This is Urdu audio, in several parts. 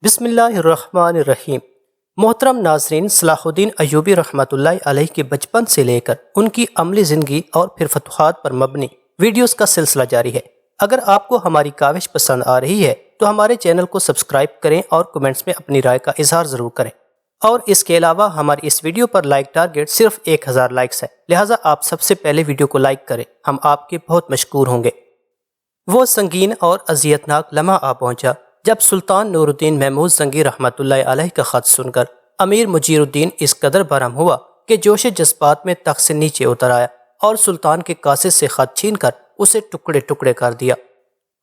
بسم اللہ الرحمن الرحیم۔ محترم ناظرین، صلاح الدین ایوبی رحمۃ اللہ علیہ کے بچپن سے لے کر ان کی عملی زندگی اور پھر فتوحات پر مبنی ویڈیوز کا سلسلہ جاری ہے۔ اگر آپ کو ہماری کاوش پسند آ رہی ہے تو ہمارے چینل کو سبسکرائب کریں اور کمنٹس میں اپنی رائے کا اظہار ضرور کریں۔ اور اس کے علاوہ ہماری اس ویڈیو پر لائک ٹارگٹ صرف 1000 لائکس ہے، لہٰذا آپ سب سے پہلے ویڈیو کو لائک کریں، ہم آپ کے بہت مشکور ہوں گے۔ وہ سنگین اور اذیتناک لمحہ آ پہنچا جب سلطان نور الدین محمود زنگی رحمۃ اللہ علیہ کا خط سن کر امیر مجیر الدین اس قدر برہم ہوا کہ جوش جذبات میں تخت سے نیچے اتر آیا اور سلطان کے قاصد سے خط چھین کر اسے ٹکڑے ٹکڑے کر دیا۔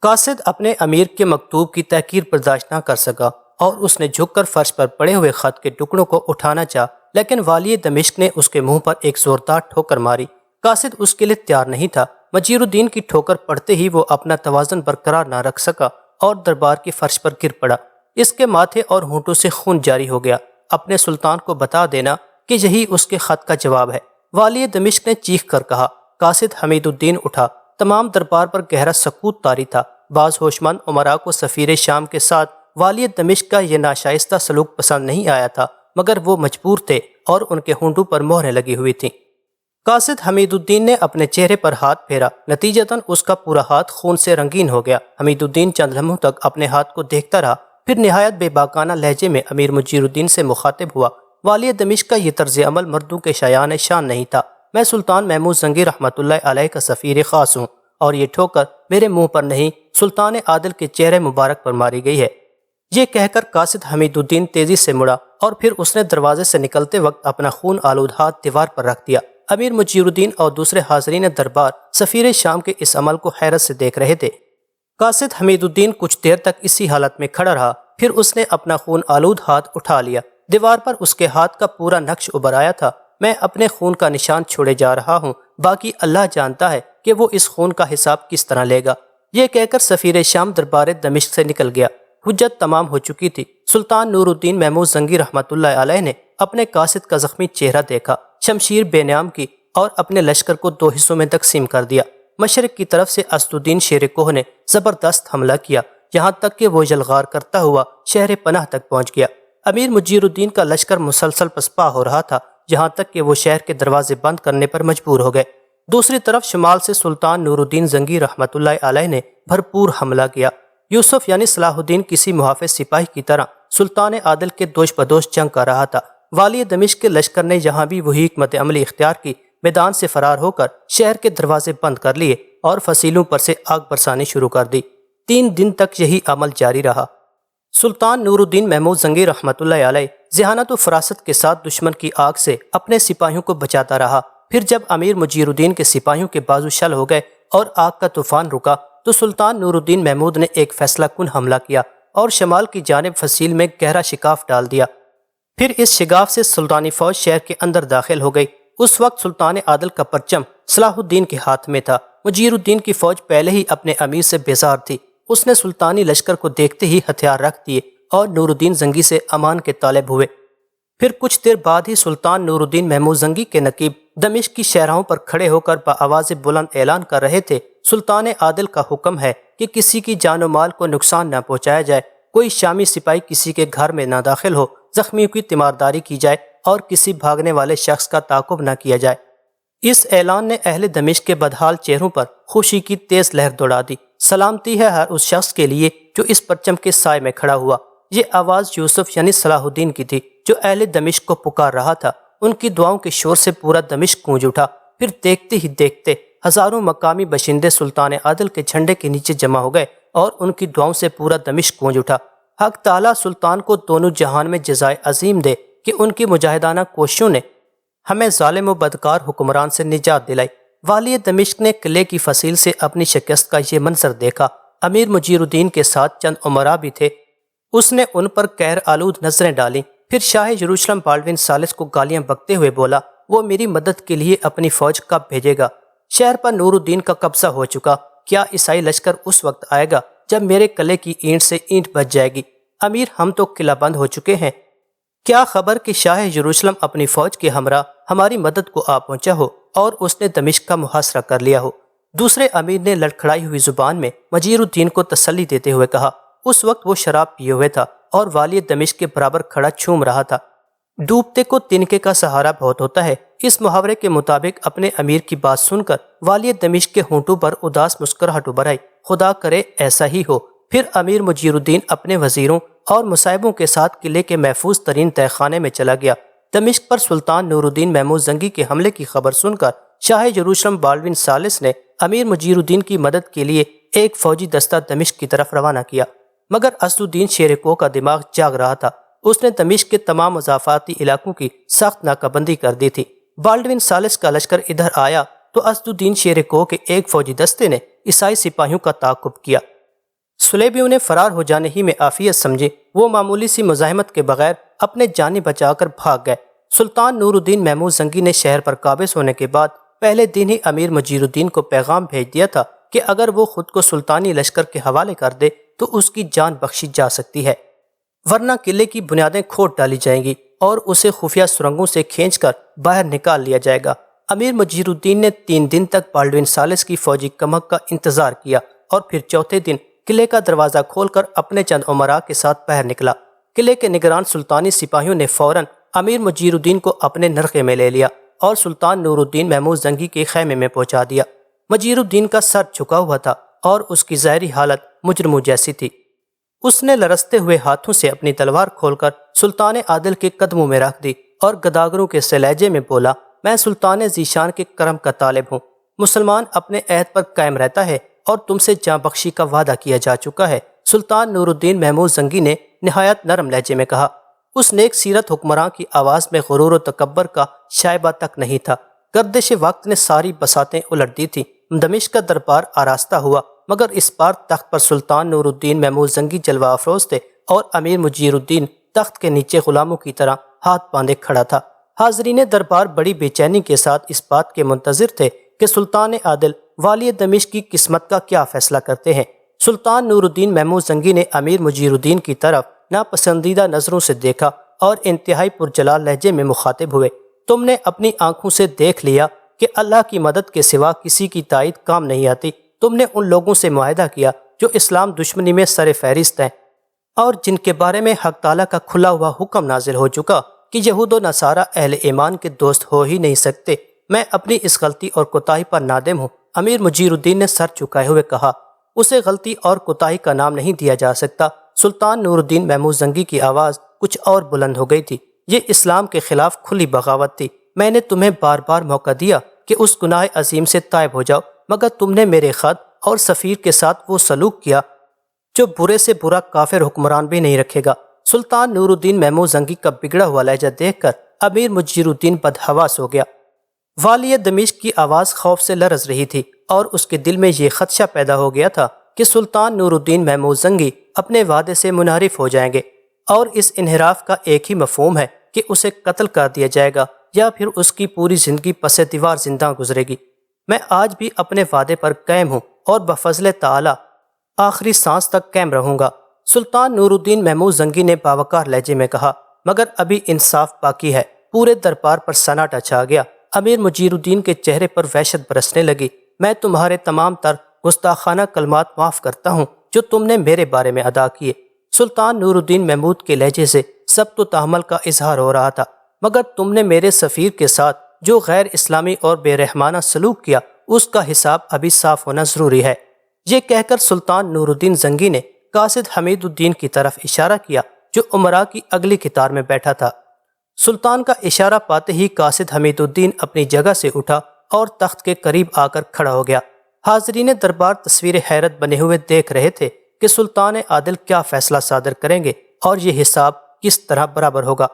قاصد اپنے امیر کے مکتوب کی تحقیر برداشت نہ کر سکا اور اس نے جھک کر فرش پر پڑے ہوئے خط کے ٹکڑوں کو اٹھانا چاہا، لیکن والی دمشق نے اس کے منہ پر ایک زوردار ٹھوکر ماری۔ قاصد اس کے لیے تیار نہیں تھا۔ مجیر الدین کی ٹھوکر پڑتے ہی وہ اپنا توازن برقرار نہ رکھ سکا اور دربار کی فرش پر گر پڑا۔ اس کے ماتھے اور ہونٹوں سے خون جاری ہو گیا۔ اپنے سلطان کو بتا دینا کہ یہی اس کے خط کا جواب ہے۔ والی دمشق نے چیخ کر کہا۔ قاصد حمید الدین اٹھا۔ تمام دربار پر گہرا سکوت طاری تھا۔ بعض ہوشمند امراء کو سفیر شام کے ساتھ والی دمشق کا یہ ناشائستہ سلوک پسند نہیں آیا تھا، مگر وہ مجبور تھے اور ان کے ہونٹوں پر مہریں لگی ہوئی تھیں۔ قاصد حمید الدین نے اپنے چہرے پر ہاتھ پھیرا، نتیجتاً اس کا پورا ہاتھ خون سے رنگین ہو گیا۔ حمید الدین چند لمحوں تک اپنے ہاتھ کو دیکھتا رہا، پھر نہایت بے باکانہ لہجے میں امیر مجیر الدین سے مخاطب ہوا۔ والی دمشق کا یہ طرز عمل مردوں کے شایان شان نہیں تھا۔ میں سلطان محمود زنگی رحمۃ اللہ علیہ کا سفیر خاص ہوں اور یہ ٹھوکر میرے منہ پر نہیں، سلطان عادل کے چہرے مبارک پر ماری گئی ہے۔ یہ کہہ کر قاصد حمید الدین تیزی سے مڑا اور پھر اس نے دروازے سے نکلتے وقت اپنا خون آلود ہاتھ دیوار پر رکھ دیا۔ امیر مجیر الدین اور دوسرے حاضرین دربار سفیر شام کے اس عمل کو حیرت سے دیکھ رہے تھے۔ قاصد حمید الدین کچھ دیر تک اسی حالت میں کھڑا رہا، پھر اس نے اپنا خون آلود ہاتھ اٹھا لیا۔ دیوار پر اس کے ہاتھ کا پورا نقش ابھر آیا تھا۔ میں اپنے خون کا نشان چھوڑے جا رہا ہوں، باقی اللہ جانتا ہے کہ وہ اس خون کا حساب کس طرح لے گا۔ یہ کہہ کر سفیر شام دربار دمشق سے نکل گیا۔ حجت تمام ہو چکی تھی۔ سلطان نور الدین محمود زنگی رحمۃ اللہ علیہ نے اپنے قاصد کا زخمی چہرہ دیکھا، شمشیر بے نیام کی اور اپنے لشکر کو 2 حصوں میں تقسیم کر دیا۔ مشرق کی طرف سے اسد الدین شیر کوہ نے زبردست حملہ کیا، یہاں تک کہ وہ یلغار کرتا ہوا شہر پناہ تک پہنچ گیا۔ امیر مجیر الدین کا لشکر مسلسل پسپا ہو رہا تھا، یہاں تک کہ وہ شہر کے دروازے بند کرنے پر مجبور ہو گئے۔ دوسری طرف شمال سے سلطان نور الدین زنگی رحمۃ اللہ علیہ نے بھرپور حملہ کیا۔ یوسف یعنی صلاح الدین کسی محافظ سپاہی کی طرح سلطان عادل کے دوش بدوش جنگ کر رہا تھا۔ والی دمشق کے لشکر نے یہاں بھی وہی حکمت عملی اختیار کی، میدان سے فرار ہو کر شہر کے دروازے بند کر لیے اور فصیلوں پر سے آگ برسانی شروع کر دی۔ 3 دن تک یہی عمل جاری رہا۔ سلطان نور الدین محمود زنگی رحمۃ اللہ علیہ ذہانت و فراست کے ساتھ دشمن کی آگ سے اپنے سپاہیوں کو بچاتا رہا۔ پھر جب امیر مجیر الدین کے سپاہیوں کے بازو شل ہو گئے اور آگ کا طوفان رکا تو سلطان نور الدین محمود نے ایک فیصلہ کن حملہ کیا اور شمال کی جانب فصیل میں گہرا شگاف ڈال دیا۔ پھر اس شگاف سے سلطانی فوج شہر کے اندر داخل ہو گئی۔ اس وقت سلطان عادل کا پرچم صلاح الدین کے ہاتھ میں تھا۔ مجیر الدین کی فوج پہلے ہی اپنے امیر سے بیزار تھی۔ اس نے سلطانی لشکر کو دیکھتے ہی ہتھیار رکھ دیے اور نور الدین زنگی سے امان کے طالب ہوئے۔ پھر کچھ دیر بعد ہی سلطان نور الدین محمود زنگی کے نقیب دمشق کی شہرہوں پر کھڑے ہو کر بآواز بلند اعلان کر رہے تھے، سلطان عادل کا حکم ہے کہ کسی کی جان و مال کو نقصان نہ پہنچایا جائے، کوئی شامی سپاہی کسی کے گھر میں نہ داخل ہو، زخمیوں کی تیمارداری کی جائے اور کسی بھاگنے والے شخص کا تعاقب نہ کیا جائے۔ اس اعلان نے اہل دمشق کے بدحال چہروں پر خوشی کی تیز لہر دوڑا دی۔ سلامتی ہے ہر اس شخص کے لیے جو اس پرچم کے سائے میں کھڑا ہوا۔ یہ آواز یوسف یعنی صلاح الدین کی تھی جو اہل دمشق کو پکار رہا تھا۔ ان کی دعاؤں کے شور سے پورا دمشق گونج اٹھا۔ پھر دیکھتے ہی دیکھتے ہزاروں مقامی باشندے سلطان عادل کے جھنڈے کے نیچے جمع ہو گئے اور ان کی دعاؤں سے پورا دمشق گونج اٹھا۔ حق تعالیٰ سلطان کو دونوں جہان میں جزائے عظیم دے کہ ان کی مجاہدانہ کوششوں نے ہمیں ظالم و بدکار حکمران سے نجات دلائی۔ والی دمشق نے قلعے کی فصیل سے اپنی شکست کا یہ منظر دیکھا۔ امیر مجیر الدین کے ساتھ چند امراء بھی تھے۔ اس نے ان پر قہر آلود نظریں ڈالیں، پھر شاہ یروشلم بالڈون ثالث کو گالیاں بکتے ہوئے بولا، وہ میری مدد کے لیے اپنی فوج کب بھیجے گا؟ شہر پر نور الدین کا قبضہ ہو چکا، کیا عیسائی لشکر اس وقت آئے گا جب میرے قلعے کی اینٹ سے اینٹ بچ جائے گی؟ امیر، ہم تو قلعہ بند ہو چکے ہیں، کیا خبر کہ شاہ یروشلم اپنی فوج کے ہمراہ ہماری مدد کو آ پہنچا ہو اور اس نے دمشق کا محاصرہ کر لیا ہو۔ دوسرے امیر نے لڑکھڑائی ہوئی زبان میں مجیر الدین کو تسلی دیتے ہوئے کہا، اس وقت وہ شراب پیے ہوئے تھا، اور والی دمشق کے برابر کھڑا چوم رہا تھا۔ ڈوبتے کو تنکے کا سہارا بہت ہوتا ہے، اس محاورے کے مطابق اپنے امیر کی بات سن کر والی دمشق کے ہونٹوں پر اداس مسکراہٹ ابھر آئی۔ خدا کرے ایسا ہی ہو۔ پھر امیر مجیر الدین اپنے وزیروں اور مصاحبوں کے ساتھ قلعے کے محفوظ ترین تہہ خانے میں چلا گیا۔ دمشق پر سلطان نور الدین محمود زنگی کے حملے کی خبر سن کر شاہ یروشلم بالڈون ثالث نے امیر مجیر الدین کی مدد کے لیے ایک فوجی دستہ دمشق کی طرف روانہ کیا، مگر اسد الدین شیر کوہ کا دماغ جاگ رہا تھا۔ اس نے دمشق کے تمام مضافاتی علاقوں کی سخت ناکہ بندی کر دی تھی۔ بالڈون ثالث کا لشکر ادھر آیا تو اسد الدین شیر کوہ کے ایک فوجی دستے نے عیسائی سپاہیوں کا تعاقب کیا۔ صلیبیوں نے فرار ہو جانے ہی میں عافیت سمجھی، وہ معمولی سی مزاحمت کے بغیر اپنے جانیں بچا کر بھاگ گئے۔ سلطان نور الدین محمود زنگی نے شہر پر قابض ہونے کے بعد پہلے دن ہی امیر مجیر الدین کو پیغام بھیج دیا تھا کہ اگر وہ خود کو سلطانی لشکر کے حوالے کر دے تو اس کی جان بخشی جا سکتی ہے، ورنہ قلعے کی بنیادیں کھود ڈالی جائیں گی اور اسے خفیہ سرنگوں سے کھینچ کر باہر نکال لیا جائے گا۔ امیر مجیر الدین نے 3 دن تک بالڈون ثالث کی فوجی کمک کا انتظار کیا اور پھر چوتھے دن قلعے کا دروازہ کھول کر اپنے چند امراء کے ساتھ باہر نکلا۔ قلعے کے نگران سلطانی سپاہیوں نے فوراً امیر مجیر الدین کو اپنے نرغے میں لے لیا اور سلطان نور الدین محمود زنگی کے خیمے میں پہنچا دیا۔ مجیر الدین کا سر جھکا ہوا تھا اور اس کی ظاہری حالت مجرموں جیسی تھی۔ اس نے لرزتے ہوئے ہاتھوں سے اپنی تلوار کھول کر سلطان عادل کے قدموں میں رکھ دی اور گداگروں کے سے لہجے میں بولا، میں سلطان ذیشان کے کرم کا طالب ہوں۔ مسلمان اپنے عہد پر قائم رہتا ہے اور تم سے جاں بخشی کا وعدہ کیا جا چکا ہے۔ سلطان نور الدین محمود زنگی نے نہایت نرم لہجے میں کہا۔ اس نیک سیرت حکمراں کی آواز میں غرور و تکبر کا شائبہ تک نہیں تھا۔ گردش وقت نے ساری بساطیں الٹ دی تھی۔ دمشق کا دربار آراستہ ہوا، مگر اس بار تخت پر سلطان نور الدین محمود زنگی جلوہ افروز تھے اور امیر مجیر الدین تخت کے نیچے غلاموں کی طرح ہاتھ باندھے کھڑا تھا۔ حاضرین دربار بڑی بے چینی کے ساتھ اس بات کے منتظر تھے کہ سلطان عادل والی دمشق کی قسمت کا کیا فیصلہ کرتے ہیں۔ سلطان نور الدین محمود زنگی نے امیر مجیر الدین کی طرف ناپسندیدہ نظروں سے دیکھا اور انتہائی پرجلال لہجے میں مخاطب ہوئے، تم نے اپنی آنکھوں سے دیکھ لیا کہ اللہ کی مدد کے سوا کسی کی تائید کام نہیں آتی۔ تم نے ان لوگوں سے معاہدہ کیا جو اسلام دشمنی میں سر فہرست ہیں اور جن کے بارے میں حق تعالیٰ کا کھلا ہوا حکم نازل ہو چکا کہ یہود و نصارہ اہل ایمان کے دوست ہو ہی نہیں سکتے۔ میں اپنی اس غلطی اور کوتاہی پر نادم ہوں۔ امیر مجیر الدین نے سر چکائے ہوئے کہا، اسے غلطی اور کوتاہی کا نام نہیں دیا جا سکتا۔ سلطان نور الدین محمود زنگی کی آواز کچھ اور بلند ہو گئی تھی، یہ اسلام کے خلاف کھلی بغاوت تھی۔ میں نے تمہیں بار بار موقع دیا کہ اس گناہ عظیم سے تائب ہو جاؤ، مگر تم نے میرے خط اور سفیر کے ساتھ وہ سلوک کیا جو برے سے برا کافر حکمران بھی نہیں رکھے گا۔ سلطان نور الدین محمود زنگی کا بگڑا ہوا لہجہ دیکھ کر امیر مجیر الدین بدحواس ہو گیا۔ والی دمشق کی آواز خوف سے لرز رہی تھی اور اس کے دل میں یہ خدشہ پیدا ہو گیا تھا کہ سلطان نور الدین محمود زنگی اپنے وعدے سے منحرف ہو جائیں گے، اور اس انحراف کا ایک ہی مفہوم ہے کہ اسے قتل کر دیا جائے گا یا پھر اس کی پوری زندگی پس دیوار زندہ گزرے گی۔ میں آج بھی اپنے وعدے پر قائم ہوں اور بفضل تعالی آخری سانس تک قائم رہوں گا، سلطان نور الدین محمود زنگی نے باوقار لہجے میں کہا، مگر ابھی انصاف باقی ہے۔ پورے دربار پر سناٹا چھا گیا۔ امیر مجیر الدین کے چہرے پر وحشت برسنے لگی۔ میں تمہارے تمام تر گستاخانہ کلمات معاف کرتا ہوں جو تم نے میرے بارے میں ادا کیے۔ سلطان نور الدین محمود کے لہجے سے سب و تحمل کا اظہار ہو رہا تھا، مگر تم نے میرے سفیر کے ساتھ جو غیر اسلامی اور بے رحمانہ سلوک کیا اس کا حساب ابھی صاف ہونا ضروری ہے۔ یہ کہہ کر سلطان نور الدین زنگی نے قاصد حمید الدین کی طرف اشارہ کیا جو امراء کی اگلی قطار میں بیٹھا تھا۔ سلطان کا اشارہ پاتے ہی قاصد حمید الدین اپنی جگہ سے اٹھا اور تخت کے قریب آ کر کھڑا ہو گیا۔ حاضرین دربار تصویر حیرت بنے ہوئے دیکھ رہے تھے کہ سلطان عادل کیا فیصلہ صادر کریں گے اور یہ حساب کس طرح برابر ہوگا۔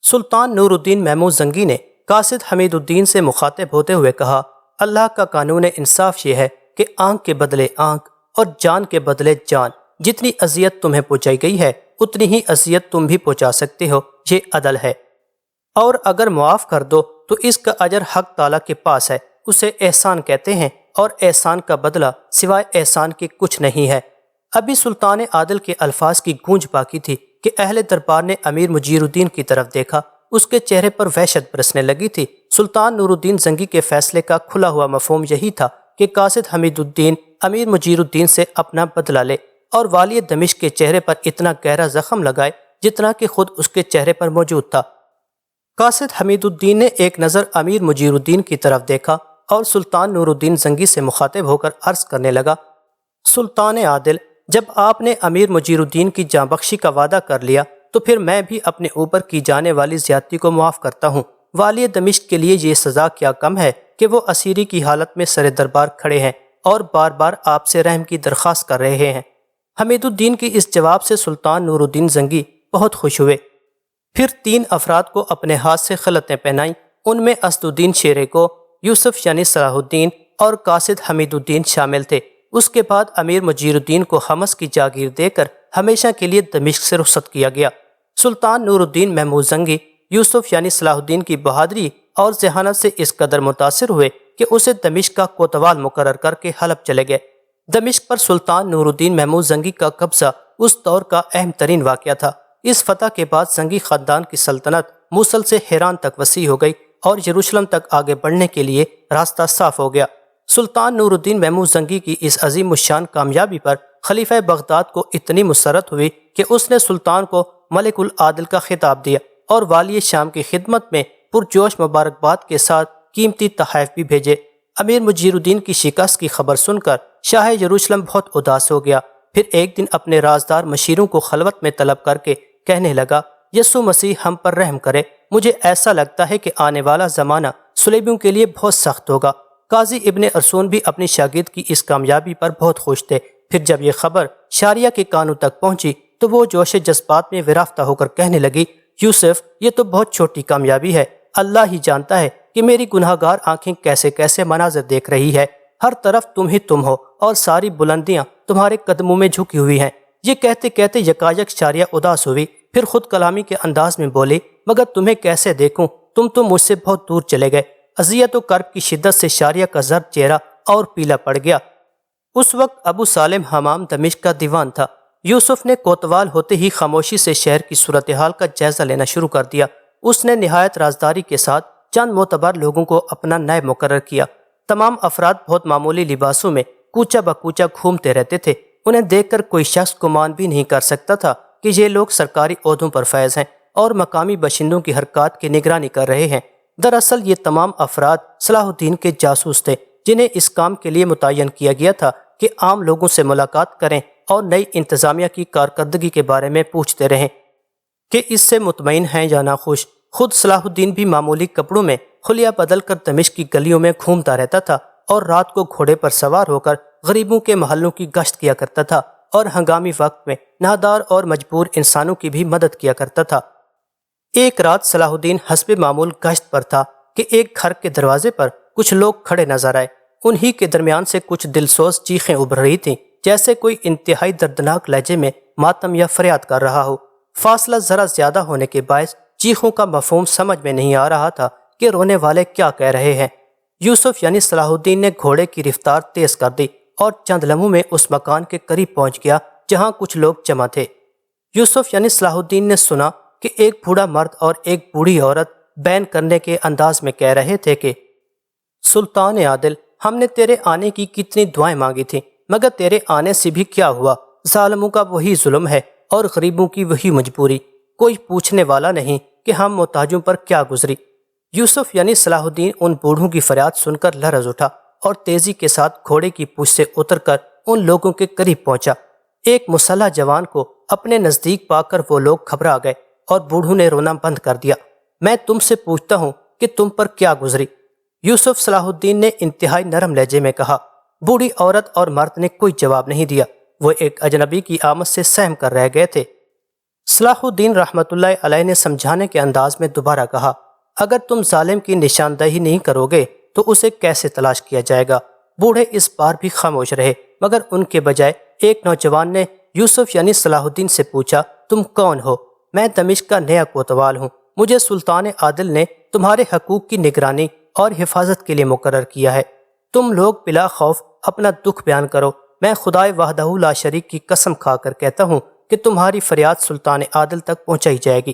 سلطان نور الدین محمود زنگی نے قاصد حمید الدین سے مخاطب ہوتے ہوئے کہا، اللہ کا قانون انصاف یہ ہے کہ آنکھ کے بدلے آنکھ اور جان کے بدلے جان۔ جتنی اذیت تمہیں پہنچائی گئی ہے اتنی ہی اذیت تم بھی پہنچا سکتے ہو، یہ عدل ہے۔ اور اگر معاف کر دو تو اس کا اجر حق تعالیٰ کے پاس ہے، اسے احسان کہتے ہیں اور احسان کا بدلہ سوائے احسان کے کچھ نہیں ہے۔ ابھی سلطان عادل کے الفاظ کی گونج باقی تھی کہ اہل دربار نے امیر مجیر الدین کی طرف دیکھا، اس کے چہرے پر وحشت برسنے لگی تھی۔ سلطان نور الدین زنگی کے فیصلے کا کھلا ہوا مفہوم یہی تھا کہ قاصد حمید الدین امیر مجیر الدین سے اپنا بدلہ لے۔ اور والی دمشق کے چہرے پر اتنا گہرا زخم لگائے جتنا کہ خود اس کے چہرے پر موجود تھا۔ قاصد حمید الدین نے ایک نظر امیر مجیر الدین کی طرف دیکھا اور سلطان نور الدین زنگی سے مخاطب ہو کر عرض کرنے لگا، سلطان عادل، جب آپ نے امیر مجیر الدین کی جاں بخشی کا وعدہ کر لیا تو پھر میں بھی اپنے اوپر کی جانے والی زیادتی کو معاف کرتا ہوں۔ والی دمشق کے لیے یہ سزا کیا کم ہے کہ وہ اسیری کی حالت میں سر دربار کھڑے ہیں اور بار بار آپ سے رحم کی درخواست کر رہے ہیں۔ حمید الدین کی اس جواب سے سلطان نور الدین زنگی بہت خوش ہوئے۔ پھر 3 افراد کو اپنے ہاتھ سے خلعتیں پہنائیں۔ ان میں اسد الدین شیرے کو، یوسف یعنی صلاح الدین اور قاصد حمید الدین شامل تھے۔ اس کے بعد امیر مجیر الدین کو حمص کی جاگیر دے کر ہمیشہ کے لیے دمشق سے رخصت کیا گیا۔ سلطان نور الدین محمود زنگی یوسف یعنی صلاح الدین کی بہادری اور ذہانت سے اس قدر متاثر ہوئے کہ اسے دمشق کا کوتوال مقرر کر کے حلب چلے گئے۔ دمشق پر سلطان نور الدین محمود زنگی کا قبضہ اس دور کا اہم ترین واقعہ تھا۔ اس فتح کے بعد زنگی خاندان کی سلطنت موصل سے حیران تک وسیع ہو گئی اور یروشلم تک آگے بڑھنے کے لیے راستہ صاف ہو گیا۔ سلطان نور الدین محمود زنگی کی اس عظیم الشان کامیابی پر خلیفہ بغداد کو اتنی مسرت ہوئی کہ اس نے سلطان کو ملک العادل کا خطاب دیا اور والی شام کی خدمت میں پرجوش مبارکباد کے ساتھ قیمتی تحائف بھی بھیجے۔ امیر مجیر الدین کی شکست کی خبر سن کر شاہ یروشلم بہت اداس ہو گیا۔ پھر ایک دن اپنے رازدار مشیروں کو خلوت میں طلب کر کے کہنے لگا، یسوع مسیح ہم پر رحم کرے، مجھے ایسا لگتا ہے کہ آنے والا زمانہ صلیبیوں کے لیے بہت سخت ہوگا۔ قاضی ابن ارسون بھی اپنی شاگرد کی اس کامیابی پر بہت خوش تھے۔ پھر جب یہ خبر شاریہ کے کانوں تک پہنچی تو وہ جوش جذبات میں ورافتہ ہو کر کہنے لگی، یوسف، یہ تو بہت چھوٹی کامیابی ہے، اللہ ہی جانتا ہے کہ میری گناہ گار آنکھیں کیسے کیسے مناظر دیکھ رہی ہے، ہر طرف تم ہی تم ہو اور ساری بلندیاں تمہارے قدموں میں جھکی ہوئی ہیں۔ یہ کہتے کہتے یکایک شاریہ اداس ہوئی، پھر خود کلامی کے انداز میں بولی، مگر تمہیں کیسے دیکھوں، تم تو مجھ سے بہت دور چلے گئے۔ اذیت و کرب کی شدت سے شاریہ کا زرد چہرہ اور پیلا پڑ گیا۔ اس وقت ابو سالم حمام دمشق کا دیوان تھا۔ یوسف نے کوتوال ہوتے ہی خاموشی سے شہر کی صورتحال کا جائزہ لینا شروع کر دیا۔ اس نے نہایت رازداری کے ساتھ چند معتبر لوگوں کو اپنا نائب مقرر کیا۔ تمام افراد بہت معمولی لباسوں میں کوچہ بکوچہ گھومتے رہتے تھے۔ انہیں دیکھ کر کوئی شخص گمان بھی نہیں کر سکتا تھا کہ یہ لوگ سرکاری عہدوں پر فائز ہیں اور مقامی باشندوں کی حرکات کی نگرانی کر رہے ہیں۔ دراصل یہ تمام افراد صلاح الدین کے جاسوس تھے، جنہیں اس کام کے لیے متعین کیا گیا تھا کہ عام لوگوں سے ملاقات کریں اور نئی انتظامیہ کی کارکردگی کے بارے میں پوچھتے رہیں کہ اس سے مطمئن ہیں یا ناخوش۔ خود صلاح الدین بھی معمولی کپڑوں میں خلیہ بدل کر دمشق کی گلیوں میں گھومتا رہتا تھا اور رات کو گھوڑے پر سوار ہو کر غریبوں کے محلوں کی گشت کیا کرتا تھا اور ہنگامی وقت میں نادار اور مجبور انسانوں کی بھی مدد کیا کرتا تھا۔ ایک رات صلاح الدین حسب معمول گشت پر تھا کہ ایک گھر کے دروازے پر کچھ لوگ کھڑے نظر آئے۔ انہی کے درمیان سے کچھ دلسوز چیخیں ابھر رہی تھیں، جیسے کوئی انتہائی دردناک لہجے میں ماتم یا فریاد کر رہا ہو۔ فاصلہ ذرا زیادہ ہونے کے باعث چیخوں کا مفہوم سمجھ میں نہیں آ رہا تھا کہ رونے والے کیا کہہ رہے ہیں۔ یوسف یعنی صلاح الدین نے گھوڑے کی رفتار تیز کر دی اور چند لمحوں میں اس مکان کے قریب پہنچ گیا جہاں کچھ لوگ جمع تھے۔ یوسف یعنی صلاح الدین نے سنا کہ ایک بوڑھا مرد اور ایک بوڑھی عورت بین کرنے کے انداز میں کہہ رہے تھے کہ سلطان عادل، ہم نے تیرے آنے کی کتنی دعائیں مانگی تھیں، مگر تیرے آنے سے بھی کیا ہوا؟ ظالموں کا وہی ظلم ہے اور غریبوں کی وہی مجبوری، کوئی پوچھنے والا نہیں کہ ہم محتاجوں پر کیا گزری۔ یوسف یعنی صلاح الدین ان بوڑھوں کی فریاد سن کر لرز اٹھا اور تیزی کے ساتھ گھوڑے کی پوچھ سے اتر کر ان لوگوں کے قریب پہنچا۔ ایک مسلح جوان کو اپنے نزدیک پا کر وہ لوگ گھبرا گئے اور بوڑھوں نے رونا بند کر دیا۔ میں تم سے پوچھتا ہوں کہ تم پر کیا گزری؟ یوسف صلاح الدین نے انتہائی نرم لہجے میں کہا۔ بوڑھی عورت اور مرد نے کوئی جواب نہیں دیا، وہ ایک اجنبی کی آمد سے سہم کر رہ گئے تھے۔ صلاح الدین رحمۃ اللہ علیہ نے سمجھانے کے انداز میں دوبارہ کہا، اگر تم ظالم کی نشاندہی نہیں کرو گے تو اسے کیسے تلاش کیا جائے گا؟ بوڑھے اس بار بھی خاموش رہے، مگر ان کے بجائے ایک نوجوان نے یوسف یعنی صلاح الدین سے پوچھا، تم کون ہو؟ میں دمشق کا نیا کوتوال ہوں، مجھے سلطان عادل نے تمہارے حقوق کی نگرانی اور حفاظت کے لیے مقرر کیا ہے۔ تم لوگ بلا خوف اپنا دکھ بیان کرو، میں خدائے وحدہ لا شریک کی قسم کھا کر کہتا ہوں کہ تمہاری فریاد سلطان عادل تک پہنچائی جائے گی۔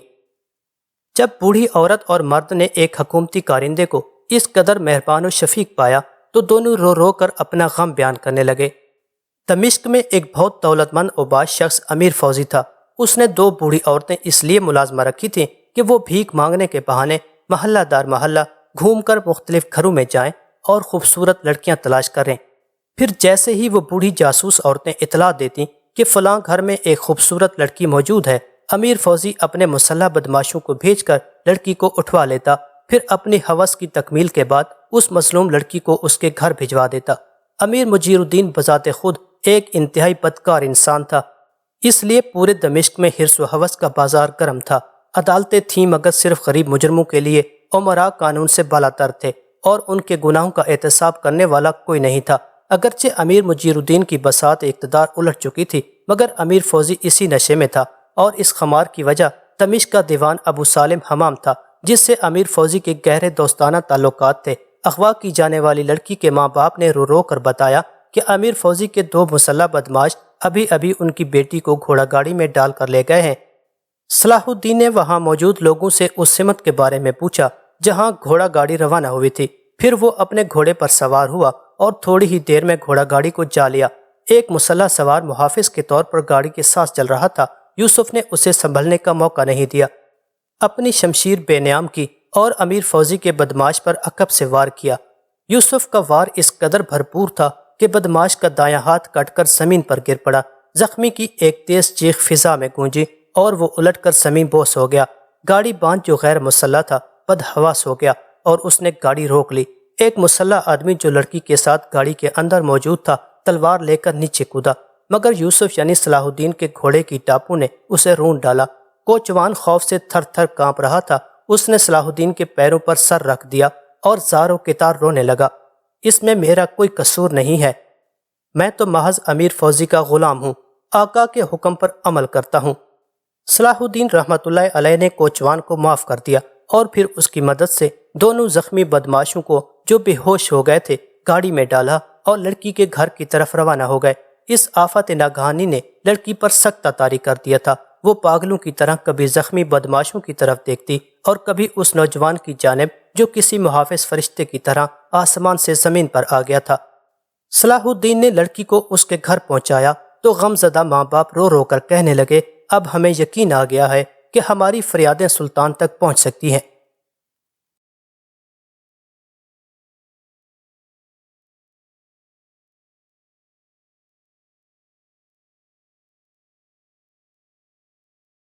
جب بوڑھی عورت اور مرد نے ایک حکومتی کارندے کو اس قدر مہربان و شفیق پایا تو دونوں رو رو کر اپنا غم بیان کرنے لگے۔ دمشق میں ایک بہت دولت مند و باز شخص امیر فوزی تھا۔ اس نے 2 بوڑھی عورتیں اس لیے ملازمہ رکھی تھیں کہ وہ بھیک مانگنے کے بہانے محلہ دار محلہ گھوم کر مختلف گھروں میں جائیں اور خوبصورت لڑکیاں تلاش کریں۔ پھر جیسے ہی وہ بوڑھی جاسوس عورتیں اطلاع دیتیں کہ فلاں گھر میں ایک خوبصورت لڑکی موجود ہے، امیر فوزی اپنے مسلح بدماشوں کو بھیج کر لڑکی کو اٹھوا لیتا، پھر اپنی ہوس کی تکمیل کے بعد اس مظلوم لڑکی کو اس کے گھر بھجوا دیتا۔ امیر مجیر الدین بذات خود ایک انتہائی بدکار انسان تھا، اس لیے پورے دمشق میں حرص و ہوس کا بازار گرم تھا۔ عدالتیں تھیں مگر صرف غریب مجرموں کے لیے، امراء قانون سے بالاتر تھے اور ان کے گناہوں کا احتساب کرنے والا کوئی نہیں تھا۔ اگرچہ امیر مجیر الدین کی بساط اقتدار الٹ چکی تھی، مگر امیر فوزی اسی نشے میں تھا، اور اس خمار کی وجہ دمشق کا دیوان ابو سالم حمام تھا، جس سے امیر فوزی کے گہرے دوستانہ تعلقات تھے۔ اغوا کی جانے والی لڑکی کے ماں باپ نے رو رو کر بتایا کہ امیر فوزی کے 2 مسلح بدماش ابھی ان کی بیٹی کو گھوڑا گاڑی میں ڈال کر لے گئے ہیں۔ صلاح الدین نے وہاں موجود لوگوں سے اس سمت کے بارے میں پوچھا جہاں گھوڑا گاڑی روانہ ہوئی تھی۔ پھر وہ اپنے گھوڑے پر سوار ہوا اور تھوڑی ہی دیر میں گھوڑا گاڑی کو جا لیا۔ ایک مسلح سوار محافظ کے طور پر گاڑی کے ساتھ چل رہا تھا۔ یوسف نے اسے سنبھلنے کا موقع نہیں دیا، اپنی شمشیر بے نیام کی اور امیر فوزی کے بدماش پر عقب سے وار کیا۔ یوسف کا وار اس قدر بھرپور تھا کہ بدماش کا دایاں ہاتھ کٹ کر زمین پر گر پڑا۔ زخمی کی ایک تیز چیخ فضا میں گونجی اور وہ الٹ کر زمین بوس ہو گیا۔ گاڑی باندھ جو غیر مسلح تھا بدحواس ہو گیا اور اس نے گاڑی روک لی۔ ایک مسلح آدمی جو لڑکی کے ساتھ گاڑی کے اندر موجود تھا تلوار لے کر نیچے کودا، مگر یوسف یعنی صلاح الدین کے گھوڑے کی ٹاپو نے اسے رونٹ ڈالا۔ کوچوان خوف سے تھر تھر کانپ رہا تھا۔ اس نے صلاح الدین کے پیروں پر سر رکھ دیا اور زار و کتار رونے لگا۔ اس میں میرا کوئی قصور نہیں ہے، میں تو محض امیر فوزی کا غلام ہوں، آقا کے حکم پر عمل کرتا ہوں۔ صلاح الدین رحمۃ اللہ علیہ نے کوچوان کو معاف کر دیا اور پھر اس کی مدد سے دونوں زخمی بدماشوں کو جو بے ہوش ہو گئے تھے گاڑی میں ڈالا اور لڑکی کے گھر کی طرف روانہ ہو گئے۔ اس آفت ناگہانی نے لڑکی پر سخت طاری کر دیا تھا۔ وہ پاگلوں کی طرح کبھی زخمی بدماشوں کی طرف دیکھتی اور کبھی اس نوجوان کی جانب جو کسی محافظ فرشتے کی طرح آسمان سے زمین پر آ گیا تھا۔ صلاح الدین نے لڑکی کو اس کے گھر پہنچایا تو غم زدہ ماں باپ رو رو کر کہنے لگے، اب ہمیں یقین آ گیا ہے کہ ہماری فریادیں سلطان تک پہنچ سکتی ہیں۔